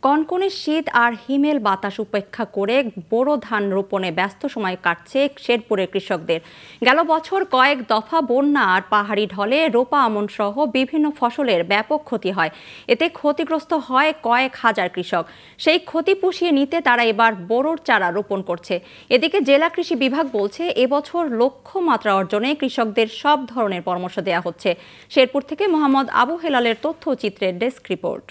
কনকনে শীত আর হিমেল বাতাস উপেক্ষা করে বোরো ধান রোপণে ব্যস্ত সময় কাটছে শেরপুরের কৃষকদের। গেল বছর কয়েক দফা বন্যা আর পাহাড়ি ঢলে রোপা আমন সহ বিভিন্ন ফসলের ব্যাপক ক্ষতি হয়। এতে ক্ষতিগ্রস্ত হয় কয়েক হাজার কৃষক। সেই ক্ষতি পুষিয়ে নিতে তারা এবার বোরোর চারা রোপণ করছে। এদিকে জেলা কৃষি বিভাগ বলছে, এবছর লক্ষ্যমাত্রা অর্জনে কৃষকদের সব ধরনের পরামর্শ দেওয়া হচ্ছে। শেরপুর থেকে মোহাম্মদ আবু হেলালের তথ্যচিত্রের ডেস্ক রিপোর্ট।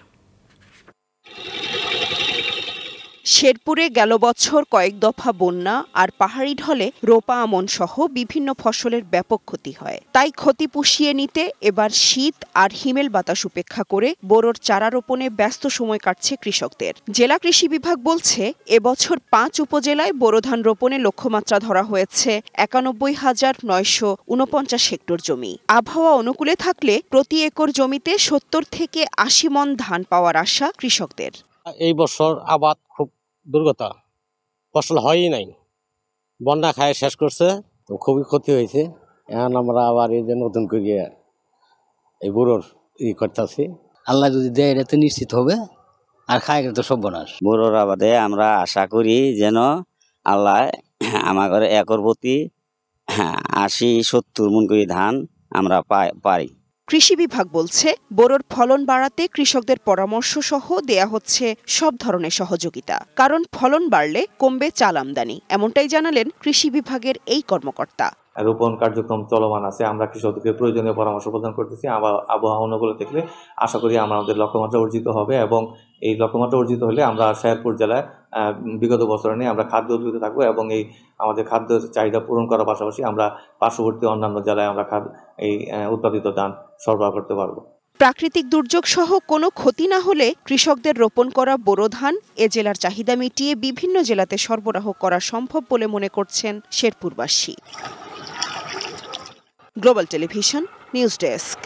শেরপুরে গেল বছর কয়েক দফা বন্যা আর পাহাড়ি ঢলে রোপা আমন সহ বিভিন্ন ফসলের ব্যাপক ক্ষতি হয়। তাই ক্ষতি পুষিয়ে নিতে এবার শীত আর হিমেল বাতাস উপেক্ষা করে বোরোর চারা রোপণে ব্যস্ত সময় কাটছে কৃষকদের। জেলা কৃষি বিভাগ বলছে, এবছর ৫ উপজেলায় বোরো ধান রোপণে লক্ষ্যমাত্রা ধরা হয়েছে ৯১,৯৪৯ হেক্টর জমি। আবহাওয়া অনুকূলে থাকলে প্রতি একর জমিতে ৭০ থেকে ৮০ মণ ধান পাওয়ার আশা কৃষকদের। এই বছর আবাদ খুব দুর্গতা, ফসল হয়ই নাই, বন্যা খায় শেষ করছে, তো খুবই ক্ষতি হয়েছে। এখন আমরা আবার এই যে নতুন করে এই বোরোর করতেছি। আল্লাহ যদি দেয় এটা তো নিশ্চিত হবে, আর খায় তো সব বনাস। বোরোর আবাদে আমরা আশা করি যেন আল্লাহ আমাদের একর প্রতি ৮০-৭০ মণ করে ধান আমরা পাই। কৃষি বিভাগ বলছে, বোরোর ফলন বাড়াতে কৃষকদের পরামর্শ সহ দেয়া হচ্ছে সব ধরনের সহযোগিতা। কারণ ফলন বাড়লে কমবে চাল আমদানি, এমনটাই জানালেন কৃষি বিভাগের এই কর্মকর্তা। রোপণ কার্যক্রম চলমান আছে, আমরা কৃষকদেরকে প্রয়োজনীয় পরামর্শ প্রদান করতেছি। আবহাওয়া অনুকূলে থাকলে আশা করি আমাদের লক্ষ্যমাত্রা অর্জিত হবে, এবং এই লক্ষ্যমাত্রা অর্জিত হলে আমরা শেরপুর জেলায় বিগত বছরে নিয়ে আমরা খাদ্য উদ্ভিদে থাকবো, এবং এই আমাদের খাদ্যের চাহিদা পূরণ করার পাশাপাশি আমরা পার্শ্ববর্তী অন্যান্য জেলায় আমরা এই উৎপাদিত ধান সরবরাহ করতে পারবো। প্রাকৃতিক দুর্যোগ সহ কোনো ক্ষতি না হলে কৃষকদের রোপণ করা বোরো ধান এ জেলার চাহিদা মিটিয়ে বিভিন্ন জেলাতে সরবরাহ করা সম্ভব বলে মনে করছেন শেরপুরবাসী। Global television news desk.